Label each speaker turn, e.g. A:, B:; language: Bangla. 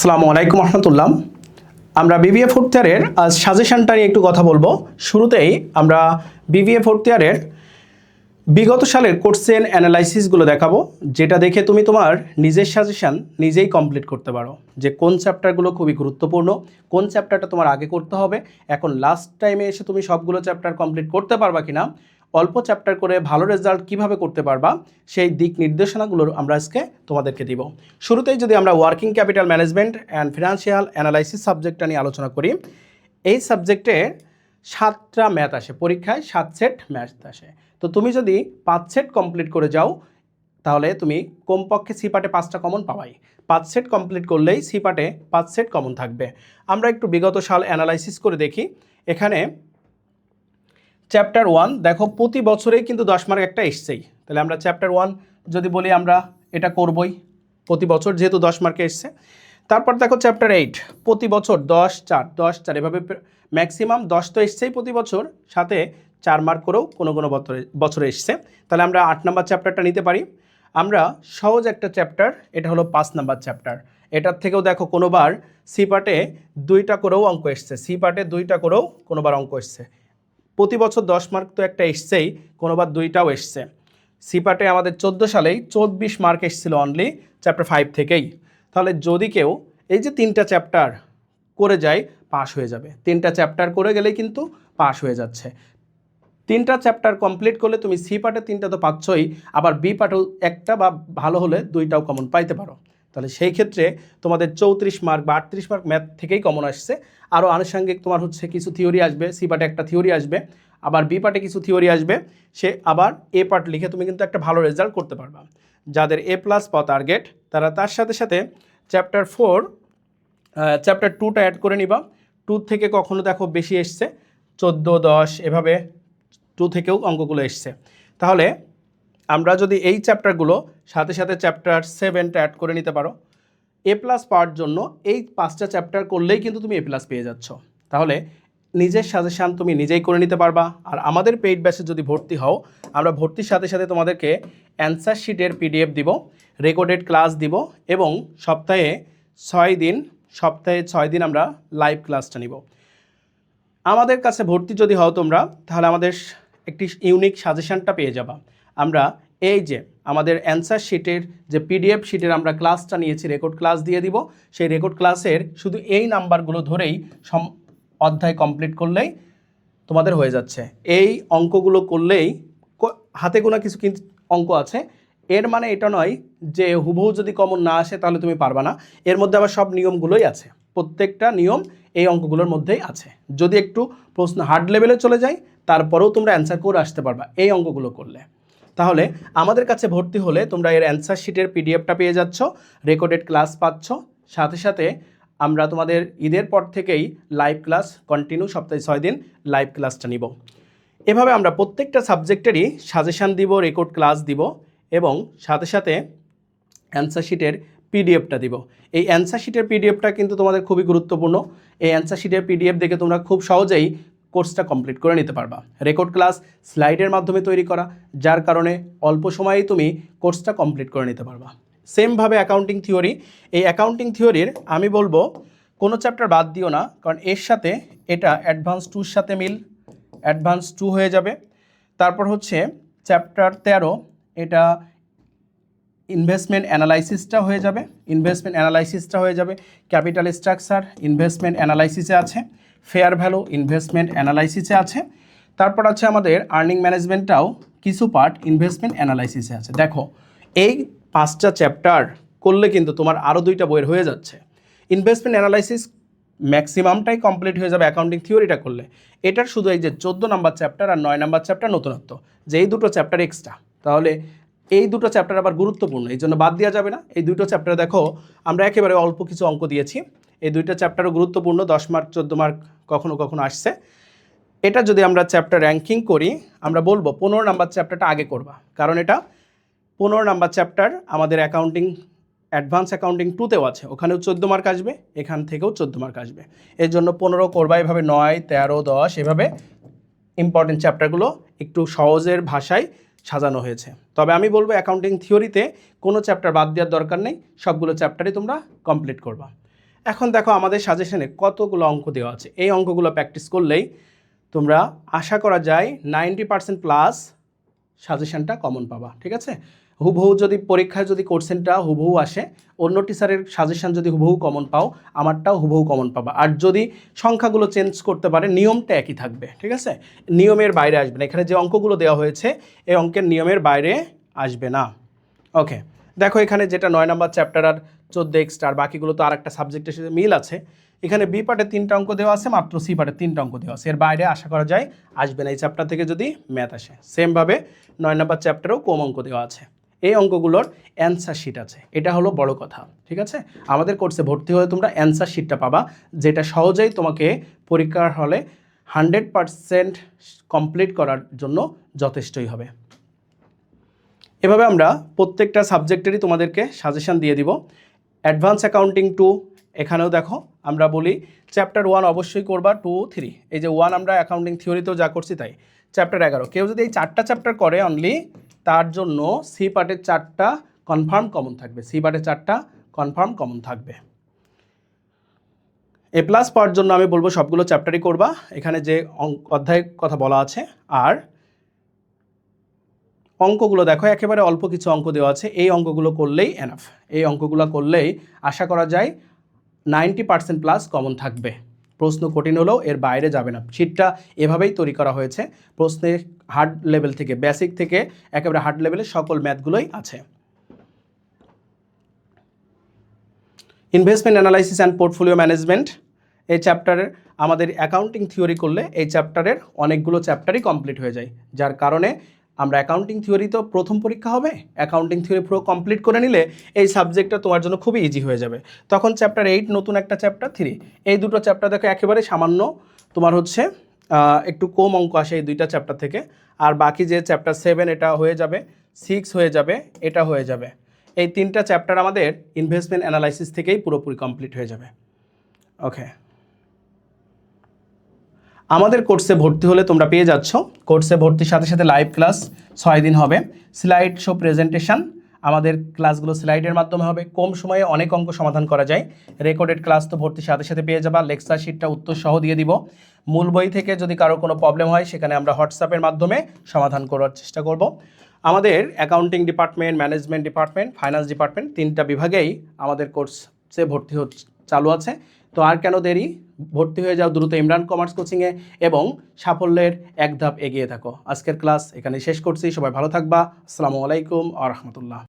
A: আসসালামু আলাইকুম রহমতুল্লাহ। আমরা বিবিএ ফোর্থ ইয়ারের সাজেশনটা নিয়ে একটু কথা বলবো। শুরুতেই আমরা বিবিএ ফোর্থ ইয়ারের বিগত সালের কোশ্চেন অ্যানালাইসিসগুলো দেখাবো, যেটা দেখে তুমি তোমার নিজের সাজেশন নিজেই কমপ্লিট করতে পারো, যে কোন চ্যাপ্টারগুলো খুবই গুরুত্বপূর্ণ, কোন চ্যাপ্টারটা তোমার আগে করতে হবে, এখন লাস্ট টাইমে এসে তুমি সবগুলো চ্যাপ্টার কমপ্লিট করতে পারবা কিনা, অল্প চ্যাপ্টার করে ভালো রেজাল্ট কিভাবে করতে পারবা, সেই দিক নির্দেশনাগুলো আমরা আজকে তোমাদেরকে দিব। শুরুতেই যদি আমরা working capital management and financial analysis সাবজেক্টটা নিয়ে আলোচনা করি। এই সাবজেক্টে 7টা ম্যাথ আসে, পরীক্ষায় 7 সেট ম্যাথ আসে। তো তুমি যদি 5 সেট কমপ্লিট করে যাও তাহলে তুমি কমপক্ষে সি পার্টে 5টা কমন পাবাই। 5 সেট কমপ্লিট করলেই সি পার্টে 5 সেট কমন থাকবে। আমরা একটু বিগত সাল অ্যানালাইসিস করে দেখি। এখানে চ্যাপ্টার 1 দেখো, প্রতি বছরেই কিন্তু 10 মার্ক একটা এসছেই। তাহলে আমরা চ্যাপ্টার 1 যদি বলি আমরা এটা করবই প্রতি বছর, যেহেতু 10 মার্কে এসছে। তারপর দেখো চ্যাপ্টার 8 প্রতি বছর 10 4 এভাবে ম্যাক্সিমাম 10 তো এসছেই প্রতি বছর, সাথে 4 মার্ক করেও কোনো কোনো বছরে এসছে। তাহলে আমরা 8 নাম্বার চ্যাপ্টারটা নিতে পারি। আমরা সহজ একটা চ্যাপ্টার, এটা হলো 5 নাম্বার চ্যাপ্টার। এটার থেকেও দেখো কোনোবার সি পার্টে 2টা করেও অঙ্ক এসছে, সি পার্টে 2টা করেও কোনোবার অঙ্ক এসছে। প্রতি বছর 10 মার্ক তো একটা এসছেই, কোনোবার 2টাও এসছে। সি পার্টে আমাদের 14 সালেই 24 মার্ক এসেছিল অনলি চ্যাপ্টার 5 থেকেই। তাহলে যদি কেউ এই যে 3টা চ্যাপ্টার করে যায়, পাস হয়ে যাবে। 3টা চ্যাপ্টার করে গেলেই কিন্তু পাস হয়ে যাচ্ছে। 3টা চ্যাপ্টার কমপ্লিট করলে তুমি সি পার্টে 3টা তো পাচ্ছই, আবার বি পার্টেও একটা বা ভালো হলে 2টাও কমন পাইতে পারো। তাহলে সেই ক্ষেত্রে তোমাদের 34 মার্ক বা 38 মার্ক ম্যাথ থেকেই কমন আসছে। আরও আনুষঙ্গিক তোমার হচ্ছে কিছু থিওরি আসবে, সি পার্টে একটা থিওরি আসবে, আবার বি পার্টে কিছু থিওরি আসবে, সে আবার এ পার্ট লিখে তুমি কিন্তু একটা ভালো রেজাল্ট করতে পারবা। যাদের এ প্লাস পাওয়া টার্গেট, তারা তার সাথে সাথে চ্যাপ্টার 2টা অ্যাড করে নিবা। 2 থেকে কখনো দেখো বেশি এসছে, 14 10 এভাবে 2 থেকেও অঙ্কগুলো এসছে। তাহলে আমরা যদি এই চ্যাপ্টারগুলো সাথে সাথে চ্যাপ্টার 7টা অ্যাড করে নিতে পারো, এ প্লাস পাওয়ার জন্য এই 5টা চ্যাপ্টার করলেই কিন্তু তুমি এ প্লাস পেয়ে যাচ্ছ। তাহলে নিজের সাজেশান তুমি নিজেই করে নিতে পারবা। আর আমাদের পেইড ব্যাচে যদি ভর্তি হও, আমরা ভর্তির সাথে সাথে তোমাদেরকে অ্যান্সার শিটের পিডিএফ দিব, রেকর্ডেড ক্লাস দিব, এবং সপ্তাহে 6 দিন আমরা লাইভ ক্লাসটা নিব। আমাদের কাছে ভর্তি যদি হও তোমরা, তাহলে আমাদের একটি ইউনিক সাজেশানটা পেয়ে যাবা। আমরা এই যে আমাদের অ্যান্সার শিটের যে পিডিএফ শিটের আমরা ক্লাসটা নিয়েছি, রেকর্ড ক্লাস দিয়ে দিব। সেই রেকর্ড ক্লাসের শুধু এই নাম্বারগুলো ধরেই অধ্যায় কমপ্লিট করলেই তোমাদের হয়ে যাচ্ছে। এই অঙ্কগুলো করলেই হাতে গোনা কিছু কিন্তু অঙ্ক আছে, এর মানে এটা নয় যে হুবহু যদি কমন না আসে তাহলে তুমি পারবা না। এর মধ্যে আবার সব নিয়মগুলোই আছে, প্রত্যেকটা নিয়ম এই অঙ্কগুলোর মধ্যেই আছে। যদি একটু প্রশ্ন হার্ড লেভেলে চলে যায়, তারপরেও তোমরা অ্যান্সার করে আসতে পারবা এই অঙ্কগুলো করলে। তাহলে আমাদের কাছে ভর্তি হলে তোমরা এর অ্যান্সার শিটের পিডিএফটা পেয়ে যাচ্ছ, রেকর্ডেড ক্লাস পাচ্ছ, সাথে সাথে আমরা তোমাদের ঈদের পর থেকেই লাইভ ক্লাস কন্টিনিউ, সপ্তাহে 6 দিন লাইভ ক্লাসটা নিব। এভাবে আমরা প্রত্যেকটা সাবজেক্টেরই সাজেশান দিব, রেকর্ড ক্লাস দিব, এবং সাথে সাথে অ্যান্সার শিটের পিডিএফটা দিব। এই অ্যান্সার শিটের পিডিএফটা কিন্তু তোমাদের খুবই গুরুত্বপূর্ণ। এই অ্যান্সার শিটের পিডিএফ দেখে তোমরা খুব সহজেই কোর্সটা কমপ্লিট করে নিতে পারবা। রেকর্ড ক্লাস স্লাইডের মাধ্যমে তৈরি করা, যার কারণে অল্প সময়েই তুমি কোর্সটা কমপ্লিট করে নিতে পারবা। সেমভাবে অ্যাকাউন্টিং থিওরি, এই অ্যাকাউন্টিং থিওরির আমি বলবো কোনো চ্যাপ্টার বাদ দিও না, কারণ এর সাথে এটা অ্যাডভান্স 2-র সাথে মিল, অ্যাডভান্স 2 হয়ে যাবে। তারপর হচ্ছে চ্যাপ্টার 13, এটা ইনভেস্টমেন্ট অ্যানালাইসিসটা হয়ে যাবে, ক্যাপিটাল স্ট্রাকচার ইনভেস্টমেন্ট অ্যানালাইসিসে আছে, ফেয়ার ভ্যালু ইনভেস্টমেন্ট অ্যানালাইসিসে আছে। তারপর আছে আমাদের আর্নিং ম্যানেজমেন্টটাও কিছু পার্ট ইনভেস্টমেন্ট অ্যানালাইসিসে আছে। দেখো এই 5টা চ্যাপ্টার করলে কিন্তু তোমার আরও 2টা বইয়ের হয়ে যাচ্ছে। ইনভেস্টমেন্ট অ্যানালাইসিস ম্যাক্সিমামটাই কমপ্লিট হয়ে যাবে অ্যাকাউন্টিং থিওরিটা করলে। এটার শুধু এই যে 14 নাম্বার চ্যাপ্টার আর 9 নাম্বার চ্যাপ্টার নতুনত্ব, যে এই 2টো চ্যাপ্টার এক্সট্রা। তাহলে এই 2টো চ্যাপ্টার আবার গুরুত্বপূর্ণ, এই জন্য বাদ দেওয়া যাবে না। এই 2টো চ্যাপ্টার দেখো আমরা একেবারে অল্প কিছু অঙ্ক দিয়েছি, এই 2টা চ্যাপ্টারও গুরুত্বপূর্ণ, 10 মার্ক 14 মার্ক কখনো কখনো আসছে। এটা যদি আমরা চ্যাপ্টার র্যাঙ্কিং করি, আমরা বলবো 15 নাম্বার চ্যাপ্টারটা আগে করবা, কারণ এটা 15 নাম্বার চ্যাপ্টার আমাদের অ্যাকাউন্টিং অ্যাডভান্স অ্যাকাউন্টিং 2তেও আছে, ওখানেও 14 মার্ক আসবে, এখান থেকেও 14 মার্ক আসবে। এর জন্য 15 করবা, এভাবে 9 13 10 এভাবে ইম্পর্টেন্ট চ্যাপ্টারগুলো একটু সহজের ভাষায় সাজানো হয়েছে। তবে আমি বলবো অ্যাকাউন্টিং থিওরিতে কোনো চ্যাপ্টার বাদ দেওয়ার দরকার নেই, সবগুলো চ্যাপ্টারই তোমরা কমপ্লিট করবা। এখন দেখো আমাদের সাজেশনে কতগুলো অঙ্ক দেওয়া আছে, এই অঙ্কগুলো প্র্যাকটিস করলেই তোমরা আশা করা যায় 90% প্লাস সাজেশনটা কমন পাবা। ঠিক আছে, হুবহু যদি পরীক্ষায় যদি কোশ্চেনটা হুবহু আসে, অন্য টিচারের সাজেশন যদি হুবহু কমন পাও, আমারটাও হুবহু কমন পাবা। আর যদি সংখ্যাগুলো চেঞ্জ করতে পারে, নিয়মটা একই থাকবে। ঠিক আছে, নিয়মের বাইরে আসবে না। এখানে যে অঙ্কগুলো দেওয়া হয়েছে এই অঙ্কের নিয়মের বাইরে আসবে না। ওকে, দেখো এখানে যেটা 9 নম্বর চ্যাপ্টার আর 14 এক্সট্রা, আর বাকিগুলো তো আর একটা সাবজেক্টের সাথে মিল আছে। এখানে বি পার্টে 3টা অঙ্ক দেওয়া আছে, মাত্র সি পার্টে 3টা অঙ্ক দেওয়া আছে, এর বাইরে আশা করা যায় আসবে না এই চ্যাপ্টার থেকে যদি ম্যাথ আসে। সেমভাবে 9 নম্বর চ্যাপ্টারেও কম অঙ্ক দেওয়া আছে, এই অঙ্কগুলোর অ্যান্সার শিট আছে, এটা হলো বড় কথা। ঠিক আছে, আমাদের কোর্সে ভর্তি হয়ে তোমরা অ্যান্সার শিটটা পাবা, যেটা সহজেই তোমাকে পরীক্ষার হলে 100% কমপ্লিট করার জন্য যথেষ্টই হবে। এভাবে আমরা প্রত্যেকটা সাবজেক্টেরই তোমাদেরকে সাজেশন দিয়ে দিব। অ্যাডভান্স অ্যাকাউন্টিং 2 এখানেও দেখো আমরা বলি চ্যাপ্টার 1 অবশ্যই করবা, 2, 3, এই যে 1 আমরা অ্যাকাউন্টিং থিওরিতেও যা করছি তাই। চ্যাপ্টার 11 কেউ যদি এই 4টা চ্যাপ্টার করে অনলি, তার জন্য সি পার্টের 4টা কনফার্ম কমন থাকবে, সি পার্টের 4টা কনফার্ম কমন থাকবে। এ প্লাস পাওয়ার জন্য আমি বলবো সবগুলো চ্যাপ্টারই করবা, এখানে যে অধ্যায়ের কথা বলা আছে। আর অঙ্কগুলো দেখো একেবারে অল্প কিছু অঙ্ক দেওয়া আছে, এই অঙ্কগুলো করলেই এনাফ, এই অঙ্কগুলো করলেই আশা করা যায় 90% প্লাস কমন থাকবে। প্রশ্ন কঠিন হলেও এর বাইরে যাবে না, শিটটা এভাবেই তৈরি করা হয়েছে। প্রশ্নে হার্ড লেভেল থেকে, বেসিক থেকে একেবারে হার্ড লেভেলে সকল ম্যাথগুলোই আছে। Investment analysis and portfolio management, এই চ্যাপ্টারের আমাদের অ্যাকাউন্টিং থিওরি করলে এই চ্যাপ্টারের অনেকগুলো চ্যাপ্টারই কমপ্লিট হয়ে যায়, যার কারণে আমরা অ্যাকাউন্টিং থিওরি তো প্রথম পরীক্ষা হবে, অ্যাকাউন্টিং থিওরি পুরো কমপ্লিট করে নিলে এই সাবজেক্টটা তোমার জন্য খুবই ইজি হয়ে যাবে। তখন চ্যাপ্টার 8 নতুন একটা চ্যাপ্টার 3, এই দুটো চ্যাপ্টার দেখো একেবারে সামান্য তোমার হচ্ছে একটু কম অঙ্ক আসে এই দুইটা চ্যাপ্টার থেকে। আর বাকি যে চ্যাপ্টার 7 এটা হয়ে যাবে, 6 হয়ে যাবে, এটা হয়ে যাবে। এই 3টা চ্যাপ্টার আমাদের ইনভেস্টমেন্ট অ্যানালাইসিস থেকেই পুরোপুরি কমপ্লিট হয়ে যাবে। ওকে, আমাদের কোর্সে ভর্তি হলে তোমরা পেয়ে যাচ্ছ, কোর্সে ভর্তির সাথে সাথে লাইভ ক্লাস 6 দিন হবে, স্লাইড শো প্রেজেন্টেশন, আমাদের ক্লাসগুলো স্লাইডের মাধ্যমে হবে, কম সময়ে অনেক অঙ্ক সমাধান করা যায়। রেকর্ডেড ক্লাস তো ভর্তির সাথে সাথে পেয়ে যাবা, লেকচার শিটটা উত্তর সহ দিয়ে দিব। মূল বই থেকে যদি কারো কোনো প্রবলেম হয় সেখানে আমরা হোয়াটসঅ্যাপের মাধ্যমে সমাধান করার চেষ্টা করব। আমাদের accounting department, management department, finance department 3টা বিভাগেই আমাদের কোর্সে ভর্তি চালু আছে। তো আর কেন দেরি, ভর্তি হয়ে যাও দ্রুত ইমরান কমার্স কোচিংয়ে এবং সাফল্যের এক ধাপ এগিয়ে থাকো। আজকের ক্লাস এখানে শেষ করছি, সবাই ভালো থাকবা। আসসালামু আলাইকুম ওয়া রাহমাতুল্লাহ।